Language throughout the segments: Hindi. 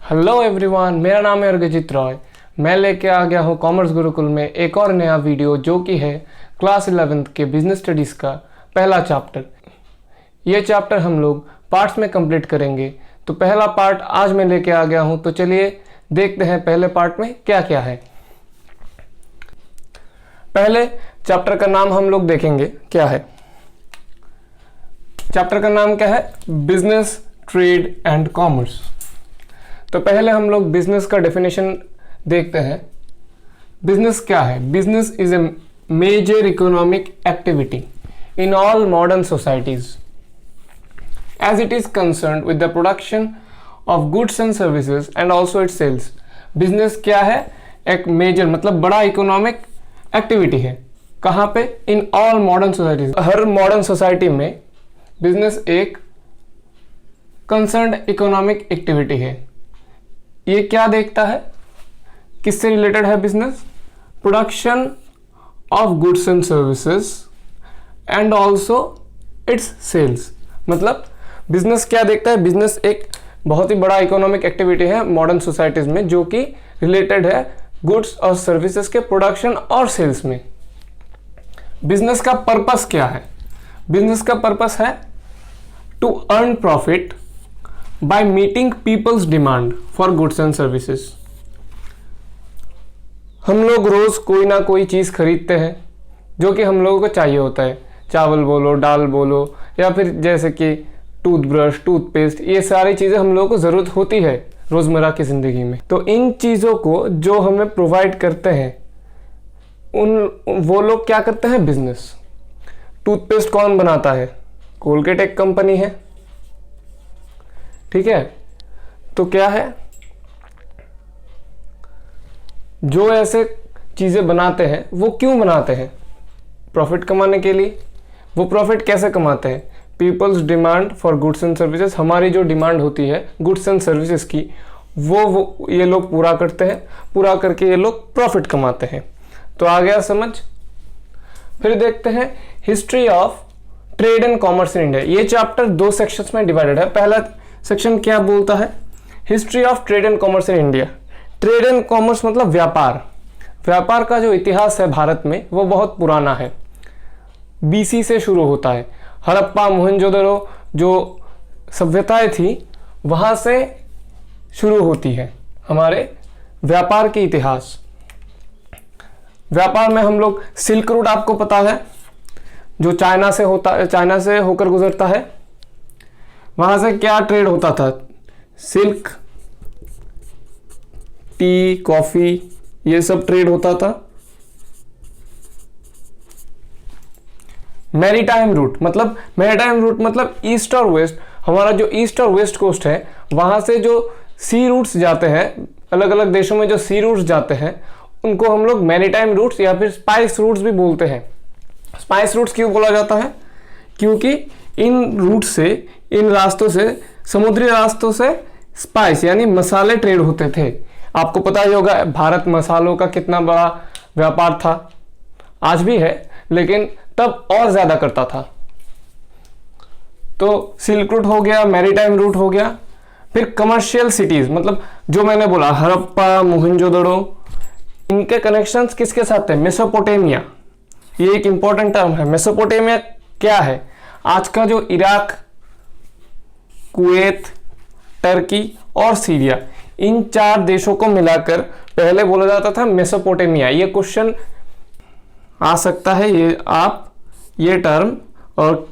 हेलो एवरीवन, मेरा नाम है अर्गजीत रॉय। मैं लेके आ गया हूँ कॉमर्स गुरुकुल में एक और नया वीडियो जो कि है क्लास 11th के बिजनेस स्टडीज़ का पहला चैप्टर। ये चैप्टर हम लोग पार्ट्स में कंप्लीट करेंगे। तो पहला पार्ट आज मैं लेके आ गया हूँ, तो चलिए देखते हैं पहले पार्ट में क्या क्या है। पहले चैप्टर का नाम हम लोग देखेंगे क्या है। चैप्टर का नाम क्या है? Business, trade and commerce. तो पहले हम लोग बिजनेस का डेफिनेशन देखते हैं। बिजनेस क्या है? Business is a major economic activity in all modern societies as it is concerned with the production of goods and services and also its sales. Business क्या है? एक मेजर मतलब बड़ा इकोनॉमिक एक्टिविटी है। कहाँ पे? In all modern societies. हर मॉडर्न सोसाइटी में बिजनेस एक कंसर्न्ड इकोनॉमिक एक्टिविटी है। ये क्या देखता है? किससे रिलेटेड है business? Production of goods and services and also its sales. मतलब बिजनेस क्या देखता है? बिजनेस एक बहुत ही बड़ा इकोनॉमिक एक्टिविटी है मॉडर्न सोसाइटीज में जो कि रिलेटेड है गुड्स और सर्विसेज के प्रोडक्शन और सेल्स में। बिजनेस का पर्पस क्या है? बिजनेस का पर्पस है to earn profit by meeting people's demand for goods and services। हम लोग रोज कोई ना कोई चीज खरीदते हैं जो कि हम लोगों को चाहिए होता है। चावल बोलो, दाल बोलो, या फिर जैसे कि टूथब्रश, टूथपेस्ट, ये सारी चीजें हम लोगों को जरूरत होती है रोजमर्रा की जिंदगी में। तो इन चीजों को जो हमें प्रोवाइड करते हैं वो लोग क्या करते हैं? बिजनेस। टूथपेस्ट कौन बनाता है? कोलगेट एक कंपनी है, ठीक है। तो क्या है, जो ऐसे चीजें बनाते हैं वो क्यों बनाते हैं? प्रॉफिट कमाने के लिए। वो प्रॉफिट कैसे कमाते हैं? People's demand for goods and services. हमारी जो डिमांड होती है गुड्स एंड सर्विसेज की वो ये लोग पूरा करते हैं। पूरा करके ये लोग प्रॉफिट कमाते हैं। तो आ गया समझ। फिर देखते हैं history of trade and commerce in India. ये चैप्टर दो सेक्शंस में डिवाइडेड है। पहला सेक्शन क्या बोलता है? History of trade and commerce in India. Trade and commerce मतलब व्यापार। व्यापार का जो इतिहास है भारत में वो बहुत पुराना है। बीसी से शुरू होता है। हड़प्पा, मोहनजोदड़ो जो सभ्यताएं थी वहां से शुरू होती है हमारे व्यापार के इतिहास। व्यापार में हम लोग सिल्क रूट, आपको पता है, जो चाइना से होता है, चाइना से होकर गुजरता है। वहां से क्या ट्रेड होता था? सिल्क, टी, कॉफी, ये सब ट्रेड होता था। मैरीटाइम रूट मतलब ईस्ट और वेस्ट। हमारा जो ईस्ट और वेस्ट कोस्ट है वहां से जो सी रूट्स जाते हैं, अलग अलग देशों में जो सी रूट्स जाते हैं उनको हम लोग मैरीटाइम रूट्स या फिर स्पाइस रूट्स भी बोलते हैं। स्पाइस रूट्स क्यों बोला जाता है? क्योंकि इन रूट से, इन रास्तों से, समुद्री रास्तों से स्पाइस यानी मसाले ट्रेड होते थे। आपको पता ही होगा भारत मसालों का कितना बड़ा व्यापार था। आज भी है लेकिन तब और ज्यादा करता था। तो सिल्क रूट हो गया, मैरीटाइम रूट हो गया। फिर कमर्शियल सिटीज मतलब जो मैंने बोला हड़प्पा, मोहनजोदड़ो, इनके कनेक्शंस किसके साथ थे? मेसोपोटामिया। ये एक इंपॉर्टेंट टर्म है। मेसोपोटामिया क्या है? आज का जो इराक, कुवैत, टर्की और सीरिया, इन चार देशों को मिलाकर पहले बोला जाता था मेसोपोटामिया। ये क्वेश्चन आ सकता है, ये टर्म, और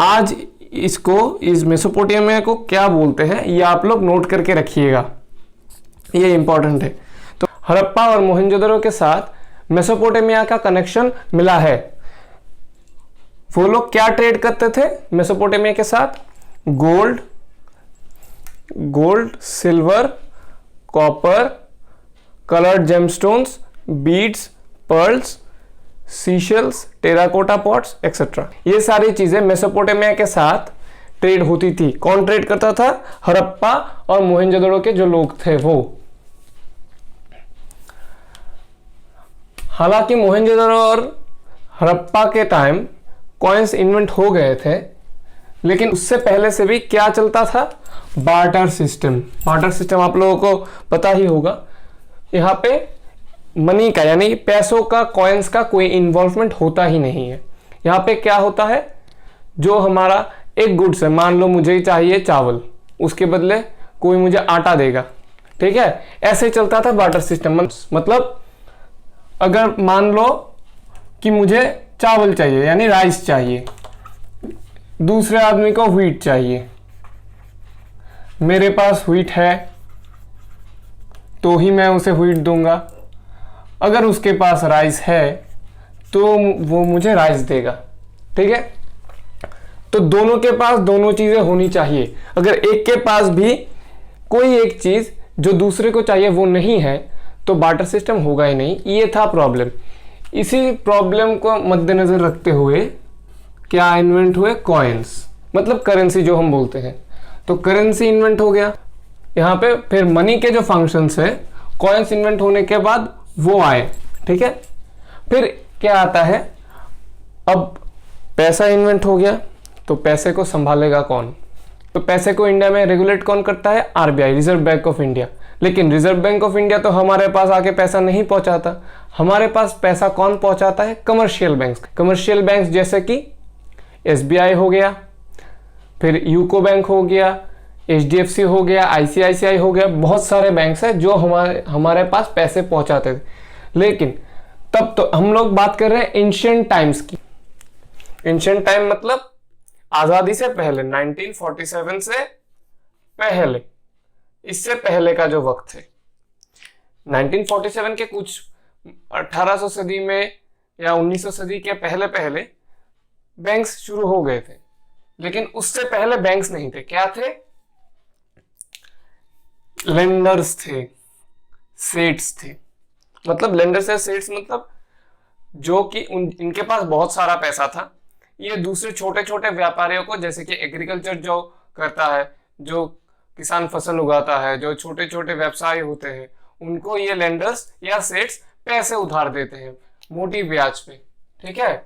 आज इस मेसोपोटामिया को क्या बोलते हैं ये आप लोग नोट करके रखिएगा, ये इंपॉर्टेंट है। तो हड़प्पा और मोहनजोदड़ो के साथ मेसोपोटामिया का कनेक्शन मिला है। वो लोग क्या ट्रेड करते थे मेसोपोटामिया के साथ? Gold, silver, copper, coloured gemstones, beads, pearls, seashells, terracotta pots etcetera. ये सारी चीजें मेसोपोटामिया के साथ ट्रेड होती थी। कौन ट्रेड करता था? हड़प्पा और मोहनजोदड़ो के जो लोग थे वो। हालांकि मोहनजोदड़ो और हड़प्पा के टाइम कॉइन्स इन्वेंट हो गए थे, लेकिन उससे पहले से भी क्या चलता था, बार्टर सिस्टम। बार्टर सिस्टम आप लोगों को पता ही होगा। यहाँ पे मनी का यानी पैसों का, कॉइन्स का कोई इन्वॉल्वमेंट होता ही नहीं है। यहाँ पे क्या होता है, जो हमारा एक गुड्स है, मान लो मुझे चाहिए चावल, उसके बदले कोई मुझे आटा देगा, ठीक है, ऐसे चलता था बार्टर सिस्टम। मतलब अगर मान लो कि मुझे चावल चाहिए यानी राइस चाहिए, दूसरे आदमी को व्हीट चाहिए, मेरे पास व्हीट है तो ही मैं उसे व्हीट दूंगा, अगर उसके पास राइस है तो वो मुझे राइस देगा, ठीक है। तो दोनों के पास दोनों चीजें होनी चाहिए। अगर एक के पास भी कोई एक चीज जो दूसरे को चाहिए वो नहीं है तो बार्टर सिस्टम होगा ही नहीं। ये था प्रॉब्लम। इसी प्रॉब्लम को मद्देनजर रखते हुए क्या इन्वेंट हुए, कॉइन्स, मतलब करेंसी जो हम बोलते हैं। तो करेंसी इन्वेंट हो गया यहाँ पे। फिर मनी के जो फंक्शंस है, कॉइन्स इन्वेंट होने के बाद वो आए, ठीक है। फिर क्या आता है, अब पैसा इन्वेंट हो गया तो पैसे को संभालेगा कौन। तो पैसे को इंडिया में रेगुलेट कौन करता है, RBI, reserve bank of India. लेकिन रिजर्व बैंक ऑफ इंडिया तो हमारे पास आके पैसा नहीं पहुंचाता, हमारे पास पैसा कौन पहुंचाता है, कमर्शियल बैंक्स। कमर्शियल बैंक्स जैसे कि एसबीआई हो गया, फिर यूको बैंक हो गया, एचडीएफसी हो गया, आईसीआईसीआई हो गया, बहुत सारे बैंक्स हैं जो हमारे पास पैसे पहुंचाते थे। लेकिन तब तो हम लोग बात कर रहे हैं एंशिएंट टाइम्स की। एंशिएंट टाइम मतलब आजादी से पहले, 1947 से पहले, इससे पहले का जो वक्त है। 1947 के कुछ 1800 सदी में या 1900 सदी के पहले पहले बैंक्स शुरू हो गए थे, लेकिन उससे पहले बैंक्स नहीं थे। क्या थे, लेंडर्स थे, सेट्स थे। मतलब लेंडर्स या सेट्स मतलब जो कि इनके पास बहुत सारा पैसा था, ये दूसरे छोटे छोटे व्यापारियों को, जैसे कि एग्रीकल्चर जो करता है, जो किसान फसल उगाता है, जो छोटे छोटे व्यवसाय होते हैं, उनको ये लेंडर्स या सेट्स पैसे उधार देते हैं मोटी ब्याज पे, ठीक है।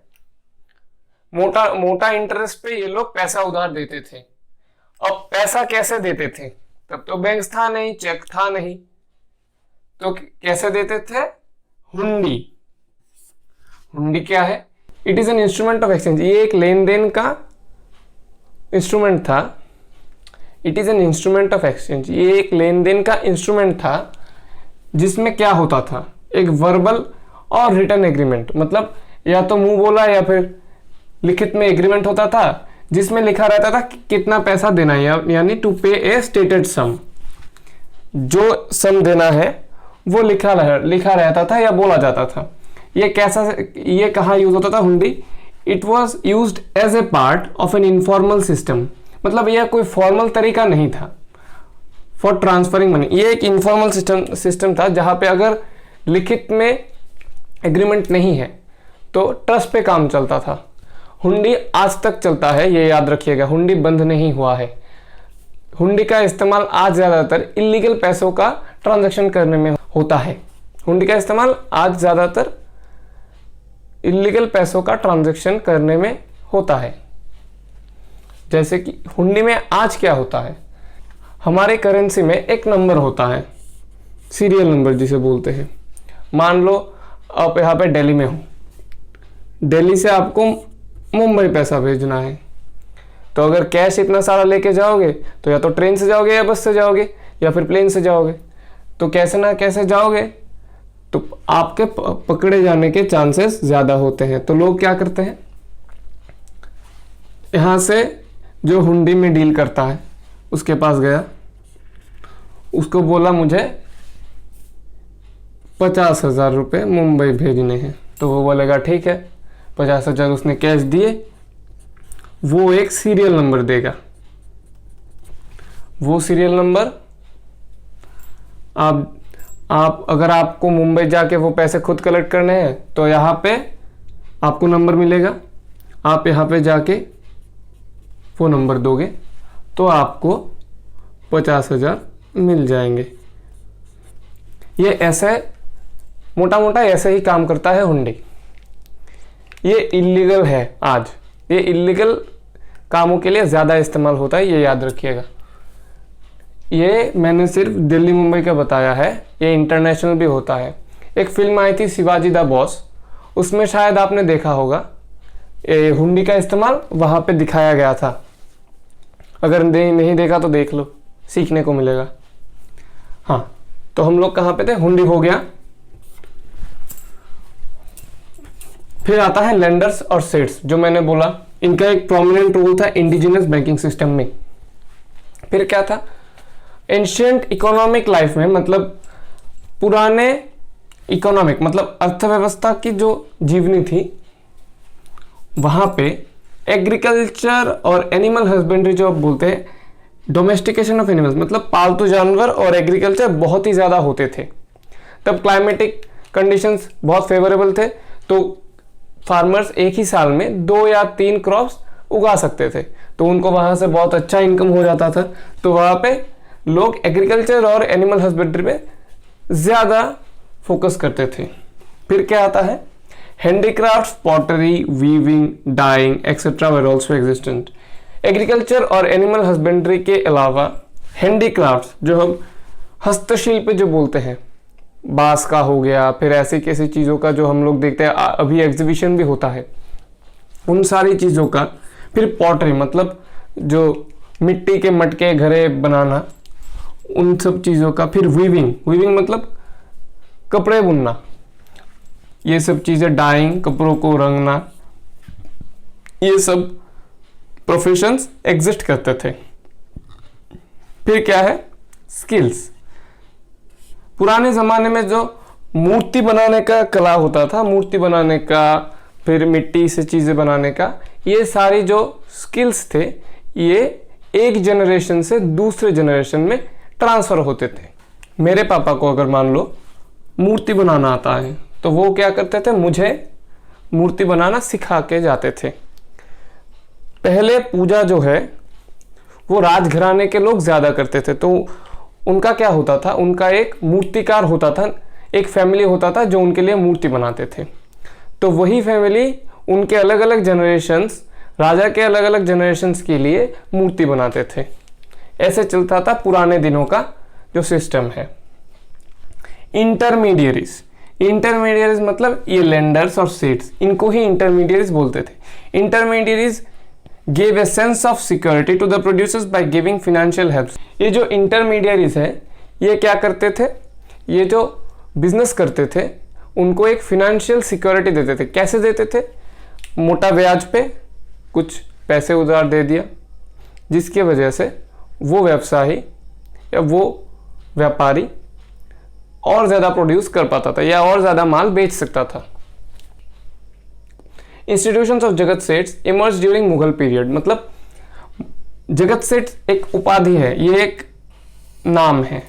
मोटा मोटा इंटरेस्ट पे ये लोग पैसा उधार देते थे। अब पैसा कैसे देते थे, तब तो बैंक था नहीं, चेक था नहीं, तो कैसे देते थे, हुंडी। हुंडी क्या है, it is an instrument of exchange. ये एक लेन देन का इंस्ट्रूमेंट था। It is an instrument of exchange, ये एक लेन देन का इंस्ट्रूमेंट था जिसमें क्या होता था, एक वर्बल और रिटन एग्रीमेंट, मतलब या तो मुंह बोला या फिर लिखित में एग्रीमेंट होता था, जिसमें लिखा रहता था कि कितना पैसा देना है, यानी टू पे ए स्टेटेड सम। जो सम देना है वो लिखा रहता था या बोला जाता था। ये कहाँ यूज होता था, hundi. It was used as a part of an informal system, मतलब यह कोई फॉर्मल तरीका नहीं था फॉर ट्रांसफरिंग मनी। ये एक इनफॉर्मल सिस्टम था जहां पे अगर लिखित में एग्रीमेंट नहीं है तो ट्रस्ट पे काम चलता था। हुंडी आज तक चलता है, ये याद रखिएगा, हुंडी बंद नहीं हुआ है। हुंडी का इस्तेमाल आज ज़्यादातर इलीगल पैसों का ट्रांजैक्शन करने में होता है। हुंडी का इस्तेमाल आज ज़्यादातर इलीगल पैसों का ट्रांजैक्शन करने में होता है। जैसे कि हुंडी में आज क्या होता है, हमारे करेंसी में एक नंबर होता है, सीरियल नंबर जिसे बोलते हैं। मान लो आप यहाँ पे दिल्ली में हो, दिल्ली से आपको मुंबई पैसा भेजना है, तो अगर कैश इतना सारा लेके जाओगे तो या तो ट्रेन से जाओगे या बस से जाओगे या फिर प्लेन से जाओगे। तो कैसे ना कैसे जाओगे तो आपके पकड़े जाने के चांसेस ज़्यादा होते हैं। तो लोग क्या करते हैं, यहाँ से जो हुंडी में डील करता है उसके पास गया, उसको बोला मुझे 50,000 रुपये मुंबई भेजने हैं, तो वो बोलेगा ठीक है, 50,000 उसने कैश दिए। वो एक सीरियल नंबर देगा, वो सीरियल नंबर आप अगर आपको मुंबई जाके वो पैसे खुद कलेक्ट करने हैं तो यहाँ पे आपको नंबर मिलेगा, आप यहाँ पे जाके वो नंबर दोगे तो आपको 50,000 मिल जाएंगे। ये ऐसे मोटा मोटा ऐसे ही काम करता है हुंडी। ये इलीगल है आज, ये इलीगल कामों के लिए ज़्यादा इस्तेमाल होता है, ये याद रखिएगा। ये मैंने सिर्फ दिल्ली मुंबई का बताया है, ये इंटरनेशनल भी होता है। एक फिल्म आई थी शिवाजी द बॉस, उसमें शायद आपने देखा होगा, ये हुंडी का इस्तेमाल वहाँ पे दिखाया गया था। अगर नहीं देखा तो देख लो, सीखने को मिलेगा। हाँ, तो हम लोग कहाँ पे थे, हुंडी हो गया। फिर आता है लेंडर्स और सेट्स, जो मैंने बोला इनका एक प्रोमिनेंट रोल था इंडिजिनस बैंकिंग सिस्टम में। फिर क्या था, एंशियंट इकोनॉमिक लाइफ में, मतलब पुराने इकोनॉमिक मतलब अर्थव्यवस्था की जो जीवनी थी, वहाँ पे एग्रीकल्चर और एनिमल हस्बेंड्री जो आप बोलते हैं, डोमेस्टिकेशन ऑफ एनिमल्स मतलब पालतू जानवर और एग्रीकल्चर बहुत ही ज़्यादा होते थे। तब क्लाइमेटिक कंडीशंस बहुत फेवरेबल थे, तो फार्मर्स एक ही साल में 2 या 3 क्रॉप्स उगा सकते थे, तो उनको वहाँ से बहुत अच्छा इनकम हो जाता था। तो वहाँ पे लोग एग्रीकल्चर और एनिमल हस्बेंड्री पे ज़्यादा फोकस करते थे। फिर क्या आता है, handicrafts, pottery, weaving, dyeing etcetera were also existent. Agriculture और एनिमल हस्बेंड्री के अलावा हैंडीक्राफ्ट्स, जो हम हस्तशिल्प जो बोलते हैं, बांस का हो गया, फिर ऐसी कैसी चीज़ों का जो हम लोग देखते हैं, अभी एग्जीबिशन भी होता है, उन सारी चीज़ों का। फिर पॉटरी मतलब जो मिट्टी के मटके घरे बनाना, उन सब चीज़ों का। फिर वीविंग मतलब कपड़े बुनना, ये सब चीज़ें, डाइंग कपड़ों को रंगना, ये सब प्रोफेशंस एग्जिस्ट करते थे। फिर क्या है, स्किल्स। पुराने ज़माने में जो मूर्ति बनाने का कला होता था, मूर्ति बनाने का, फिर मिट्टी से चीज़ें बनाने का, ये सारी जो स्किल्स थे, ये एक जनरेशन से दूसरे जनरेशन में ट्रांसफ़र होते थे। मेरे पापा को अगर मान लो मूर्ति बनाना आता है, तो वो क्या करते थे, मुझे मूर्ति बनाना सिखा के जाते थे। पहले पूजा जो है वो राजघराने के लोग ज़्यादा करते थे, तो उनका क्या होता था, उनका एक मूर्तिकार होता था, एक फैमिली होता था जो उनके लिए मूर्ति बनाते थे। तो वही फैमिली उनके अलग अलग जनरेशन्स, राजा के अलग अलग जनरेशन्स के लिए मूर्ति बनाते थे। ऐसे चलता था पुराने दिनों का जो सिस्टम है। इंटरमीडियरीज मतलब ये लेंडर्स और सेट्स, इनको ही इंटरमीडियरीज बोलते थे। Intermediaries gave a sense of security to the producers by giving financial help। ये जो इंटरमीडियरीज है, ये क्या करते थे, ये जो बिजनेस करते थे उनको एक फिनेंशियल सिक्योरिटी देते थे। कैसे देते थे, मोटा ब्याज पे कुछ पैसे उधार दे दिया, जिसकी वजह से वो व्यवसायी या वो व्यापारी और ज़्यादा प्रोड्यूस कर पाता था या और ज़्यादा माल बेच सकता था। इंस्टीट्यूशंस ऑफ जगत sets emerge during Mughal period, मतलब जगत सेठ एक उपाधि है, ये एक नाम है,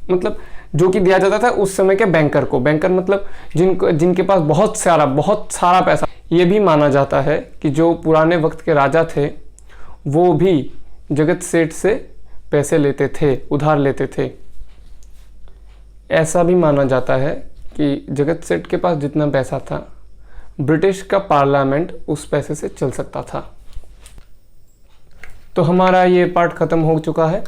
मतलब जो कि दिया जाता था उस समय के बैंकर को। बैंकर मतलब जिनके पास बहुत सारा पैसा। ये भी माना जाता है कि जो पुराने वक्त के राजा थे वो भी जगत सेठ से पैसे लेते थे, उधार लेते थे। ऐसा भी माना जाता है कि जगत सेठ के पास जितना पैसा था, ब्रिटिश का पार्लियामेंट उस पैसे से चल सकता था। तो हमारा ये पार्ट ख़त्म हो चुका है।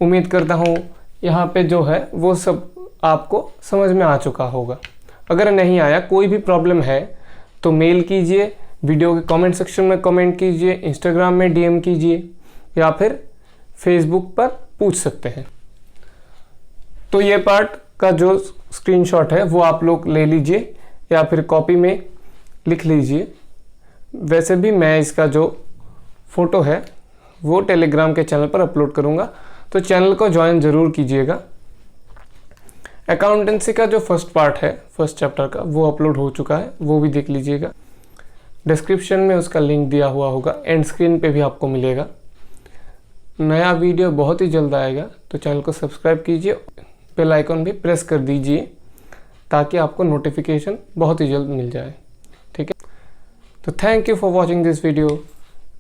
उम्मीद करता हूँ यहाँ पे जो है वो सब आपको समझ में आ चुका होगा। अगर नहीं आया, कोई भी प्रॉब्लम है तो मेल कीजिए, वीडियो के कमेंट सेक्शन में कमेंट कीजिए, इंस्टाग्राम में डीएम कीजिए या फिर फेसबुक पर पूछ सकते हैं। तो ये पार्ट का जो स्क्रीनशॉट है वो आप लोग ले लीजिए या फिर कॉपी में लिख लीजिए। वैसे भी मैं इसका जो फ़ोटो है वो टेलीग्राम के चैनल पर अपलोड करूँगा, तो चैनल को ज्वाइन ज़रूर कीजिएगा। अकाउंटेंसी का जो फर्स्ट पार्ट है, फर्स्ट चैप्टर का, वो अपलोड हो चुका है, वो भी देख लीजिएगा। डिस्क्रिप्शन में उसका लिंक दिया हुआ होगा, एंड स्क्रीन पे भी आपको मिलेगा। नया वीडियो बहुत ही जल्द आएगा, तो चैनल को सब्सक्राइब कीजिए, बेल आइकन भी प्रेस कर दीजिए ताकि आपको नोटिफिकेशन बहुत ही जल्द मिल जाए। ठीक है, तो thank you for watching this video.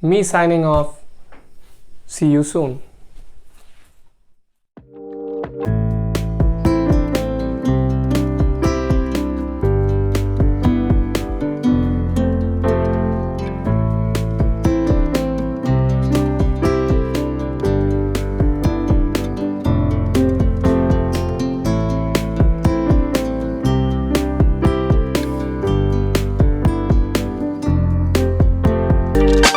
Me signing off, see you soon.